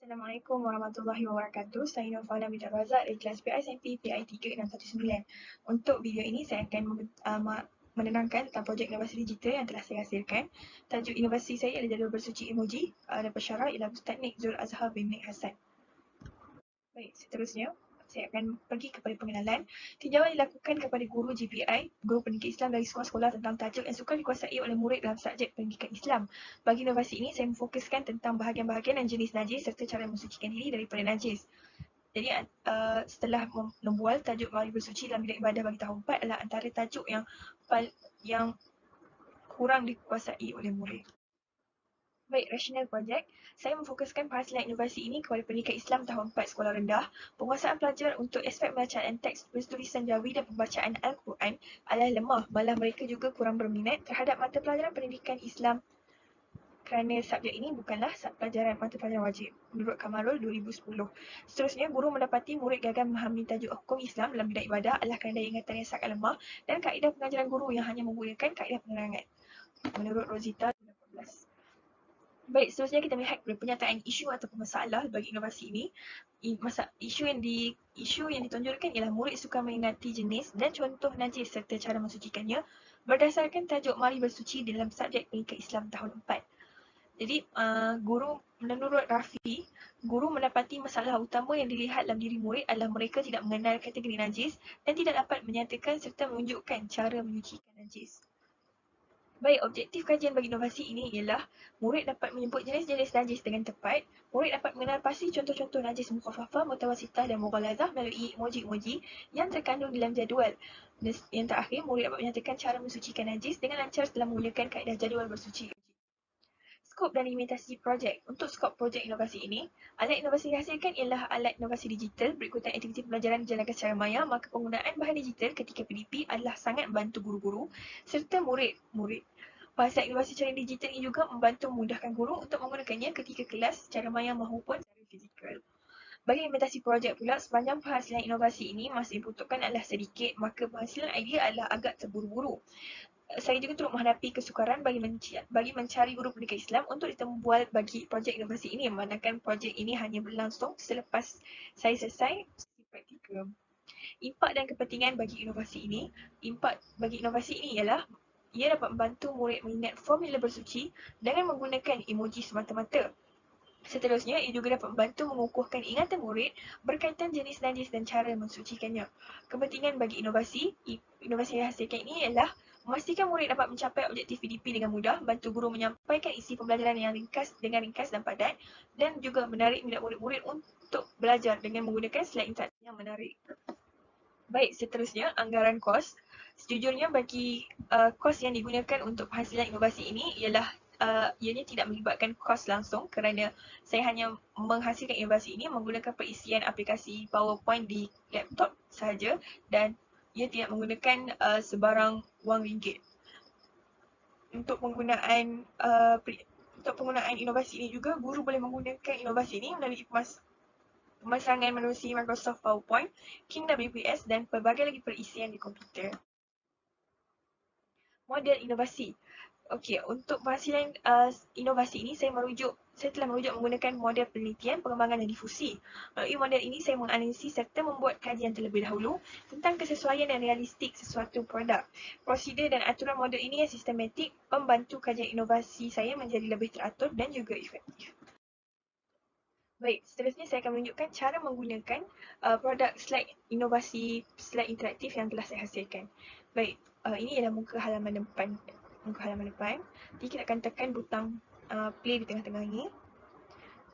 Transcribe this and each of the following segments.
Assalamualaikum warahmatullahi wabarakatuh. Saya Nurfana Binti Razak dari kelas PISMP PI 3619. Untuk video ini saya akan menerangkan tentang projek inovasi digital yang telah saya hasilkan. Tajuk inovasi saya adalah jadual bersuci emoji dan pensyarah ialah Teknik Zul Azhar bin Mek Hassan. Baik, seterusnya saya akan pergi kepada pengenalan. Tinjauan dilakukan kepada guru GPI, guru pendidikan Islam dari sekolah-sekolah tentang tajuk yang sukar dikuasai oleh murid dalam subjek pendidikan Islam. Bagi inovasi ini, saya memfokuskan tentang bahagian-bahagian dan jenis najis serta cara mensucikan diri daripada najis. Jadi setelah membual tajuk mari bersuci dalam bidang ibadah bagi tahun 4 adalah antara tajuk yang kurang dikuasai oleh murid. Baik, rasional projek. Saya memfokuskan penghasilan inovasi ini kepada pendidikan Islam tahun 4 sekolah rendah. Penguasaan pelajar untuk aspek pembacaan teks bertulisan Jawi dan pembacaan Al-Quran adalah lemah. Malah mereka juga kurang berminat terhadap mata pelajaran pendidikan Islam kerana subjek ini bukanlah pelajaran mata pelajaran wajib menurut Kamarul 2010. Seterusnya, guru mendapati murid gagal memahami tajuk hukum Islam dalam bidang ibadah adalah kerana ingatan yang sangat lemah dan kaedah pengajaran guru yang hanya menggunakan kaedah penerangan menurut Rosita 2018. Baik, seterusnya kita melihat pernyataan isu atau masalah bagi inovasi ini. Isu yang ditonjolkan ialah murid suka mengingati jenis dan contoh najis serta cara mensucikannya berdasarkan tajuk Mari Bersuci dalam subjek pendidikan Islam tahun 4. Jadi, menurut Rafi, guru mendapati masalah utama yang dilihat dalam diri murid adalah mereka tidak mengenal kategori najis dan tidak dapat menyatakan serta menunjukkan cara menyucikan najis. Baik, objektif kajian bagi inovasi ini ialah murid dapat menyebut jenis-jenis najis dengan tepat, murid dapat mengenal pasti contoh-contoh najis mukhafafah, mutawassithah dan mughalazah melalui emoji-emoji yang terkandung dalam jadual. Dan yang terakhir, murid dapat menyatakan cara mensucikan najis dengan lancar setelah menggunakan kaedah jadual bersuci. Skop dan limitasi projek. Untuk skop projek inovasi ini, alat inovasi dihasilkan ialah alat inovasi digital berikutan aktiviti pembelajaran dijalankan secara maya, maka penggunaan bahan digital ketika PDP adalah sangat membantu guru-guru serta murid-murid. Bahasa inovasi secara digital ini juga membantu memudahkan guru untuk menggunakannya ketika kelas secara maya maupun secara fizikal. Bagi implementasi projek pula, sepanjang penghasilan inovasi ini masih dibutuhkan adalah sedikit, maka penghasilan idea adalah agak terburu-buru. Saya juga turut menghadapi kesukaran bagi mencari guru pendidikan Islam untuk ditembual bagi projek inovasi ini, memandangkan projek ini hanya berlangsung selepas saya selesai praktikum. Impak dan kepentingan bagi inovasi ini. Impak bagi inovasi ini ialah ia dapat membantu murid mengingat formula bersuci dengan menggunakan emoji semata-mata. Seterusnya, ia juga dapat membantu mengukuhkan ingatan murid berkaitan jenis najis dan cara mensucikannya. Kepentingan bagi inovasi yang dihasilkan ini ialah memastikan murid dapat mencapai objektif PDP dengan mudah, bantu guru menyampaikan isi pembelajaran yang ringkas dan padat, dan juga menarik minat murid-murid untuk belajar dengan menggunakan slide interaktif yang menarik. Baik, seterusnya anggaran kos. Sejujurnya bagi kos yang digunakan untuk penghasilan inovasi ini ialah ianya tidak melibatkan kos langsung kerana saya hanya menghasilkan inovasi ini menggunakan perisian aplikasi PowerPoint di laptop sahaja dan ia tidak menggunakan sebarang wang ringgit. Untuk penggunaan inovasi ini juga, guru boleh menggunakan inovasi ini melalui pemasangan menerusi Microsoft PowerPoint, King WPS dan pelbagai lagi perisian di komputer. Model inovasi. Okey, untuk penghasilan inovasi ini saya telah merujuk menggunakan model penelitian, pengembangan dan difusi. Melalui model ini saya menganalisis serta membuat kajian terlebih dahulu tentang kesesuaian dan realistik sesuatu produk. Prosedur dan aturan model ini yang sistematik membantu kajian inovasi saya menjadi lebih teratur dan juga efektif. Baik, seterusnya saya akan menunjukkan cara menggunakan produk slide inovasi slide interaktif yang telah saya hasilkan. Baik, ini adalah muka halaman depan. Jadi kita akan tekan butang play di tengah-tengah ini.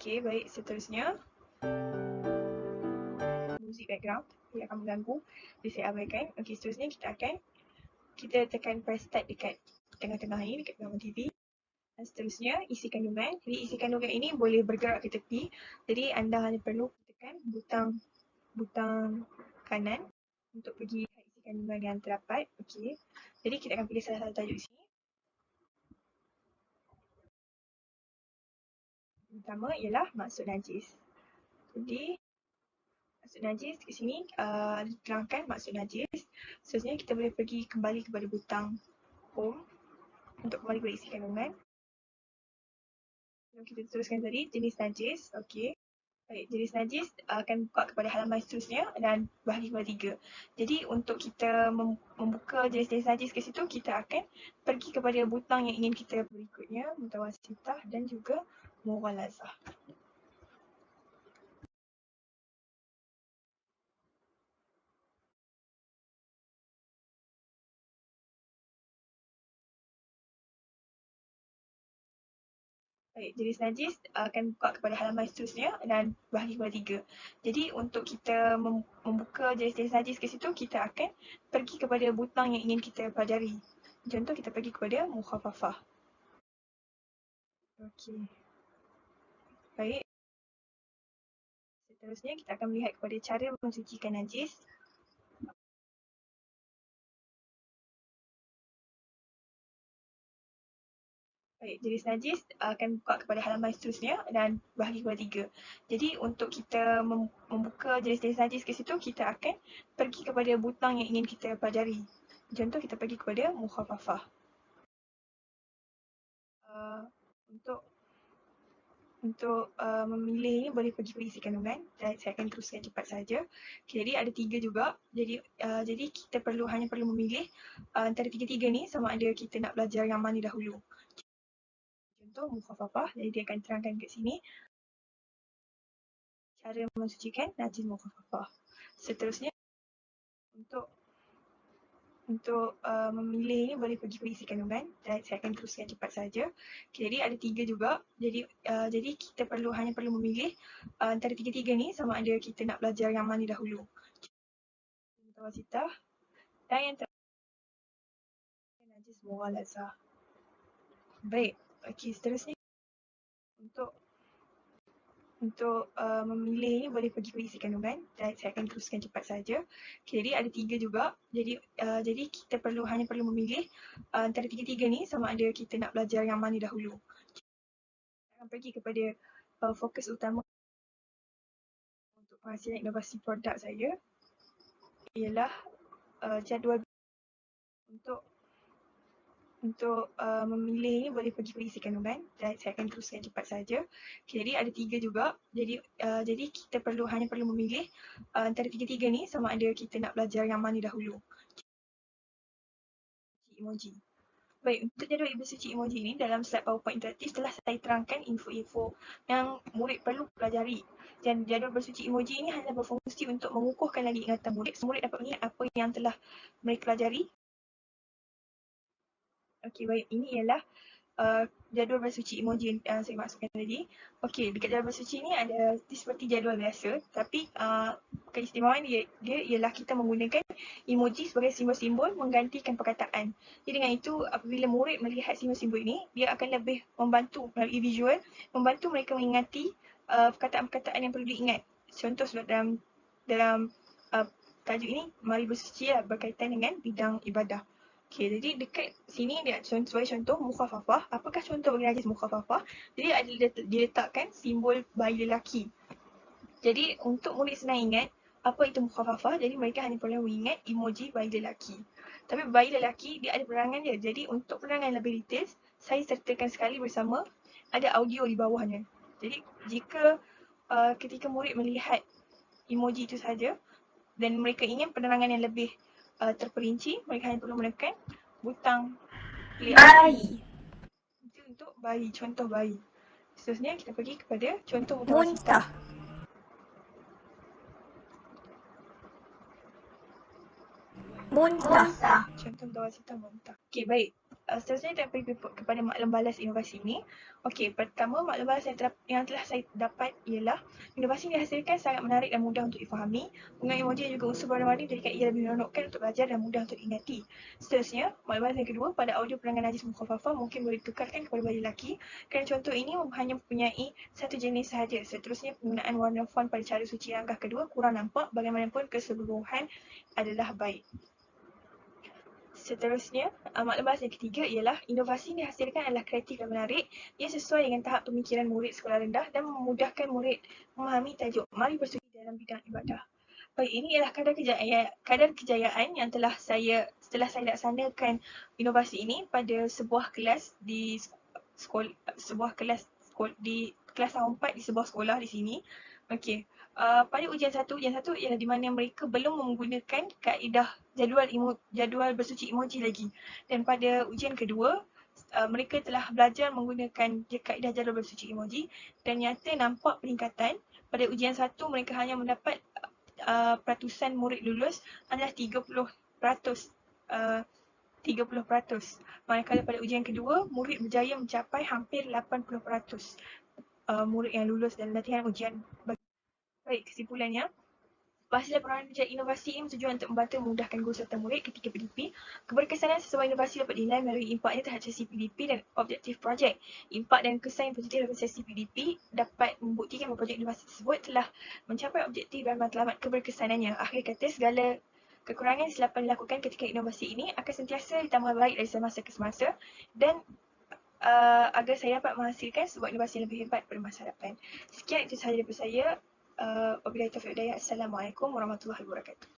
Okey, baik, seterusnya music background ia akan mengganggu, jadi saya abaikan. Okey, seterusnya kita tekan press start dekat tengah-tengah ini, dekat belakang TV. Dan seterusnya isi kandungan. Jadi isi kandungan ini boleh bergerak ke tepi. Jadi anda hanya perlu tekan butang kanan untuk pergi ke isi kandungan yang terdapat. Okey. Jadi kita akan pilih salah satu tajuk di sini. Pertama ialah maksud najis. Jadi maksud najis di sini diterangkan maksud najis. Seterusnya kita boleh pergi kembali kepada butang home untuk kembali kepada isi kandungan. Kita teruskan tadi jenis najis. Okey. Baik, jenis najis akan buka kepada halaman seterusnya dan bahagi kepada 3. Jadi untuk kita membuka jenis-jenis najis ke situ, kita akan pergi kepada butang yang ingin kita berikutnya, mutawasitah dan juga mughalazah. Baik, jenis najis akan buka kepada halaman seterusnya dan bahagi kepada 3. Jadi untuk kita membuka jenis-jenis najis ke situ, kita akan pergi kepada butang yang ingin kita pelajari. Contoh kita pergi kepada mukhafafah. Okey. Baik. Seterusnya kita akan melihat kepada cara mensucikan najis. Baik, jenis najis akan buka kepada halaman seterusnya dan bahagi kepada 3. Jadi untuk kita membuka jenis-jenis najis ke situ, kita akan pergi kepada butang yang ingin kita pelajari. Contoh kita pergi kepada mukhafafah. Untuk memilih ini boleh pergi isi kandungan. Saya akan teruskan cepat saja. Okay, jadi ada 3 juga. Jadi kita hanya perlu memilih antara 3-3 ni sama ada kita nak belajar yang mana dahulu. Contoh mukhafafah, jadi dia akan terangkan kat sini cara mensucikan najis mukhafafah. Seterusnya untuk memilih ini boleh pergi isi kandungan. Saya akan teruskan cepat saja. Okay, jadi ada 3 juga. Jadi kita hanya perlu memilih antara 3-3 ni sama ada kita nak belajar yang mana dahulu. Mutawasitah dan yang terakhir najis mughalazah. Baik. Okey, seterusnya untuk memilih ini boleh pergi isi kandungan. Saya akan teruskan cepat saja. Okay, jadi ada 3 juga. Jadi kita hanya perlu memilih antara 3-3 ni sama ada kita nak belajar yang mana dahulu. Kita akan pergi kepada fokus utama untuk penghasilan inovasi produk saya ialah jadual untuk memilih ini boleh pergi isi kandungan. Saya akan teruskan cepat saja. Okay, jadi ada 3 juga. Jadi kita hanya perlu memilih antara 3-3 ni sama ada kita nak belajar yang mana dahulu. Emoji. Baik, untuk jadual ibu suci emoji ni dalam slide PowerPoint interaktif telah saya terangkan info-info yang murid perlu pelajari. Dan jadual bersuci emoji ini hanya berfungsi untuk mengukuhkan lagi ingatan murid. Murid dapat mengingat apa yang telah mereka pelajari. Okey, baik. Ini ialah jadual bersuci emoji yang saya maksudkan tadi. Okey, dekat jadual bersuci ni ada seperti jadual biasa, tapi keistimewaan dia ialah kita menggunakan emoji sebagai simbol-simbol menggantikan perkataan. Jadi dengan itu apabila murid melihat simbol-simbol ini, dia akan lebih membantu melalui visual, membantu mereka mengingati perkataan-perkataan yang perlu diingat. Contoh dalam tajuk ini, mari bersuci berkaitan dengan bidang ibadah. Okay, jadi dekat sini dia sebagai contoh mukhafafah. Apakah contoh bagi najis mukhafafah? Jadi ada diletakkan simbol bayi lelaki. Jadi untuk murid senang ingat apa itu mukhafafah, jadi mereka hanya perlu mengingat emoji bayi lelaki. Tapi bayi lelaki dia ada penerangan dia. Jadi untuk penerangan lebih detail, saya sertakan sekali bersama ada audio di bawahnya. Jadi jika ketika murid melihat emoji itu saja dan mereka ingin penerangan yang lebih terperinci, mereka hanya perlu menekan butang bayi. Itu untuk bayi, contoh bayi. Seterusnya kita pergi kepada contoh mutawasitah. Muntah. Contoh mutawasitah muntah. Okey, baik. Seterusnya kita pergi kepada maklum balas inovasi ini. Okey, pertama maklum balas yang telah saya dapat ialah inovasi yang dihasilkan sangat menarik dan mudah untuk difahami. Penggunaan emoji dan juga unsur warna-warni menjadikan ia lebih menonokkan untuk belajar dan mudah untuk diingati. Seterusnya, maklum balas yang kedua, pada audio penerangan najis mukhafafah mungkin boleh ditukarkan kepada bayi lelaki kerana contoh ini hanya mempunyai satu jenis sahaja. Seterusnya, penggunaan warna font pada cara suci langkah kedua kurang nampak, bagaimanapun keseluruhan adalah baik. Seterusnya, maklum balas yang ketiga ialah inovasi yang dihasilkan adalah kreatif dan menarik. Ia sesuai dengan tahap pemikiran murid sekolah rendah dan memudahkan murid memahami tajuk mari bersuci dalam bidang ibadah. Baik, ini ialah kadar kejayaan yang setelah saya laksanakan inovasi ini pada sebuah kelas di kelas tahun 4 di sebuah sekolah di sini. Okey. Pada ujian satu ialah di mana mereka belum menggunakan kaedah jadual bersuci emoji lagi. Dan pada ujian kedua, mereka telah belajar menggunakan kaedah jadual bersuci emoji dan nyata nampak peningkatan. Pada ujian satu mereka hanya mendapat peratusan murid lulus adalah 30%. 30%. Manakala pada ujian kedua, murid berjaya mencapai hampir 80% murid yang lulus dalam latihan ujian. Baik, kesimpulannya, Bahasa Laporan Projek Inovasi ini bertujuan untuk membantu memudahkan guru serta murid ketika PDP. Keberkesanan sesuai inovasi dapat dinilai melalui impaknya terhadap sesi PDP dan objektif projek. Impak dan kesan yang positif dalam sesi PDP dapat membuktikan bahawa projek inovasi tersebut telah mencapai objektif dan matlamat keberkesanannya. Akhir kata, segala kekurangan selepas dilakukan ketika inovasi ini akan sentiasa ditambah baik dari semasa ke semasa dan agar saya dapat menghasilkan sebuah inovasi yang lebih hebat pada masa depan. Sekian itu sahaja daripada saya. Wabillahi taufiq wal hidayah. Assalamualaikum warahmatullahi wabarakatuh.